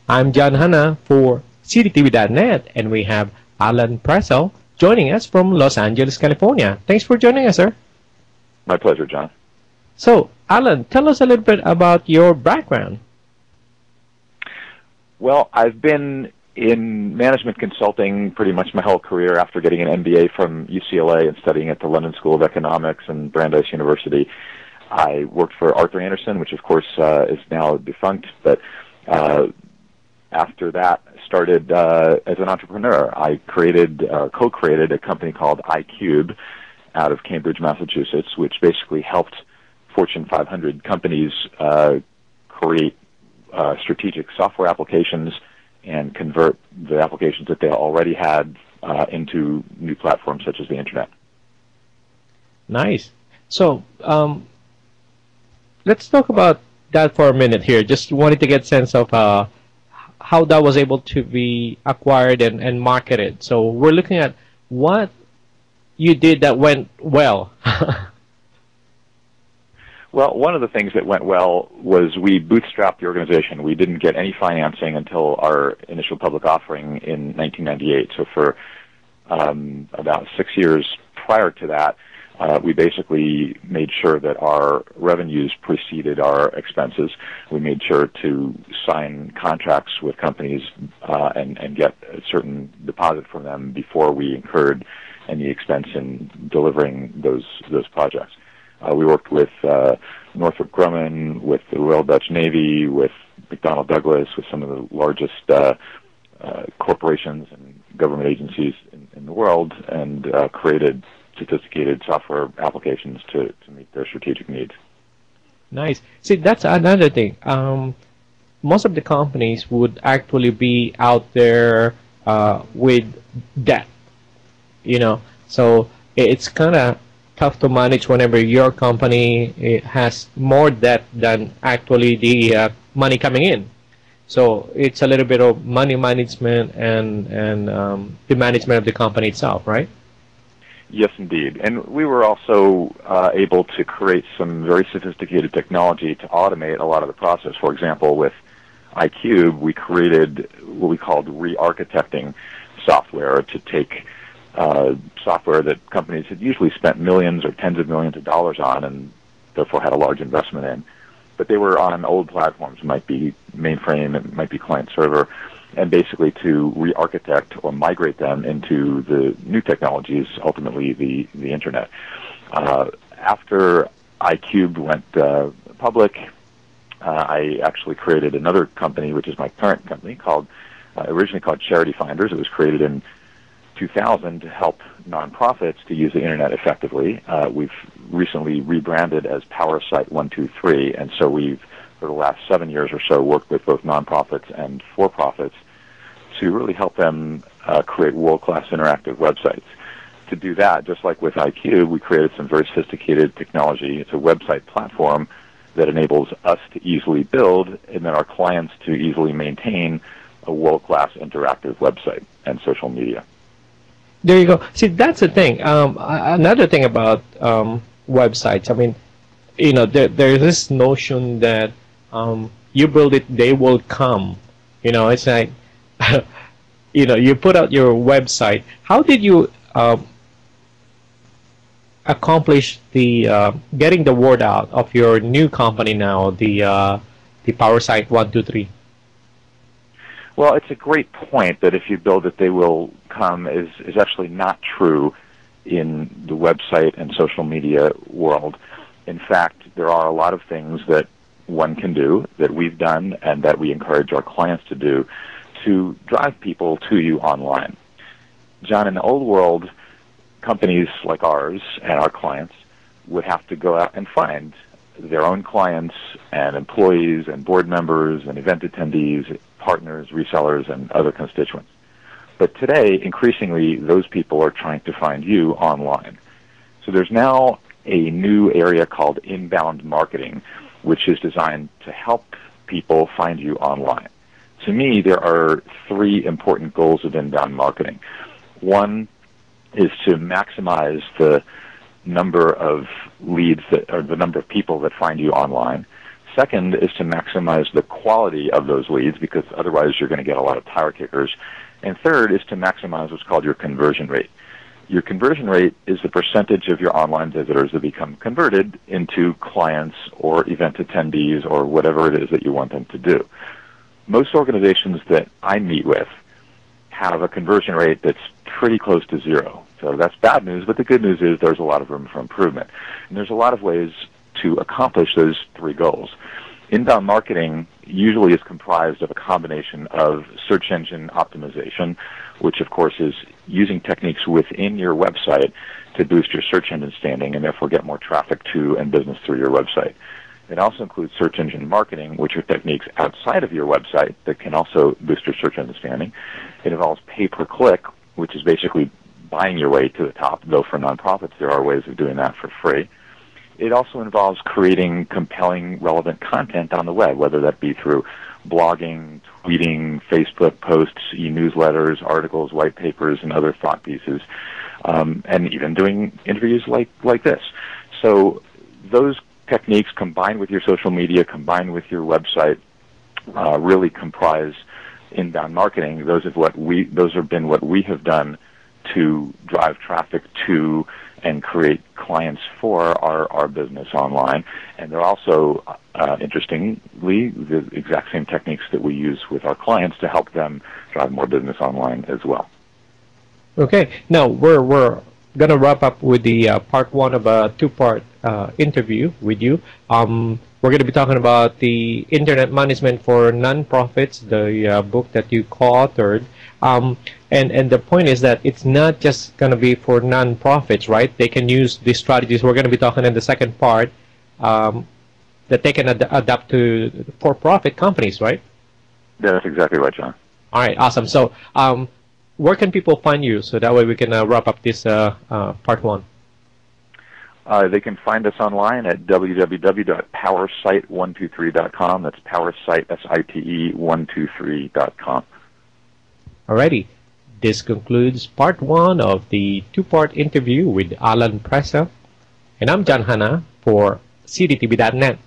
I'm John Hanna for CityTV.net, and we have Alan Pressel joining us from Los Angeles, California. Thanks for joining us, sir. My pleasure, John. So, Alan, tell us a little bit about your background. Well, I've been in management consulting pretty much my whole career after getting an MBA from UCLA and studying at the London School of Economics and Brandeis University. I worked for Arthur Andersen, which of course is now defunct, but after that started as an entrepreneur. I co-created a company called iCube out of Cambridge, Massachusetts, which basically helped Fortune 500 companies create strategic software applications and convert the applications that they already had into new platforms such as the Internet. Nice. So, let's talk about that for a minute here. Just wanted to get a sense of how that was able to be acquired and marketed. So we're looking at what you did that went well. Well, one of the things that went well was we bootstrapped the organization. We didn't get any financing until our initial public offering in 1998. So for about 6 years prior to that, we basically made sure that our revenues preceded our expenses. We made sure to sign contracts with companies and get a certain deposit from them before we incurred any expense in delivering those projects. We worked with Northrop Grumman, with the Royal Dutch Navy, with McDonnell Douglas, with some of the largest corporations and government agencies in the world, and created sophisticated software applications to meet their strategic needs. Nice. See, that's another thing. Most of the companies would actually be out there with debt, so it's kind of tough to manage whenever your company has more debt than actually the money coming in. So it's a little bit of money management and the management of the company itself, right? Yes, indeed. And we were also able to create some very sophisticated technology to automate a lot of the process. For example, with iCube, we created what we called re-architecting software to take software that companies had usually spent millions or tens of millions of dollars on and therefore had a large investment in. But they were on old platforms. It might be mainframe, it might be client-server, and basically to re-architect or migrate them into the new technologies, ultimately the Internet. After iCube went public, I actually created another company, which is my current company, originally called Charity Finders. It was created in 2000 to help nonprofits to use the Internet effectively. We've recently rebranded as PowerSite 123, and so we've, for the last 7 years or so, worked with both nonprofits and for-profits to really help them create world-class interactive websites. To do that, just like with iCube, we created some very sophisticated technology. It's a website platform that enables us to easily build and then our clients to easily maintain a world-class interactive website and social media. There you go. See, that's the thing. Another thing about websites, I mean, there's this notion that you build it, they will come. It's like, you put out your website. How did you accomplish the getting the word out of your new company now, the PowerSite 123? Well, it's a great point that if you build it, they will come is actually not true in the website and social media world. In fact, there are a lot of things that one can do, that we've done, and that we encourage our clients to do to drive people to you online. John, in the old world, companies like ours and our clients would have to go out and find their own clients and employees and board members and event attendees, partners, resellers, and other constituents. But today, increasingly, those people are trying to find you online. So there's now a new area called inbound marketing, which is designed to help people find you online. To me, there are three important goals of inbound marketing. One is to maximize the number of leads or the number of people that find you online. Second is to maximize the quality of those leads, because otherwise you're going to get a lot of tire kickers. And third is to maximize what's called your conversion rate. Your conversion rate is the percentage of your online visitors that become converted into clients or event attendees or whatever it is that you want them to do. Most organizations that I meet with have a conversion rate that's pretty close to zero. So that's bad news, but the good news is there's a lot of room for improvement. And there's a lot of ways to accomplish those three goals. Inbound marketing usually is comprised of a combination of search engine optimization, which of course is using techniques within your website to boost your search engine standing and therefore get more traffic to and business through your website. It also includes search engine marketing, which are techniques outside of your website that can also boost your search engine standing. It involves pay-per-click, which is basically buying your way to the top, though for nonprofits there are ways of doing that for free. It also involves creating compelling, relevant content on the web, whether that be through blogging, tweeting, Facebook posts, e-newsletters, articles, white papers, and other thought pieces, and even doing interviews like this. So those techniques combined with your social media, combined with your website, really comprise inbound marketing. Those have been what we have done to drive traffic to and create clients for our business online. And they're also, interestingly, the exact same techniques that we use with our clients to help them drive more business online as well. Okay, now we're going to wrap up with the part one of a two-part interview with you. We're going to be talking about the Internet Management for Nonprofits, the book that you co-authored. And the point is that it's not just going to be for nonprofits, right? They can use these strategies. We're going to be talking in the second part that they can adapt to for-profit companies, right? That's exactly right, John. All right, awesome. So where can people find you so that way we can wrap up this part one? They can find us online at www.powersite123.com. That's powersite, S-I-T-E, 123.com. Alrighty. This concludes part one of the two-part interview with Alan Presa. And I'm John Hanna for CDTV.net.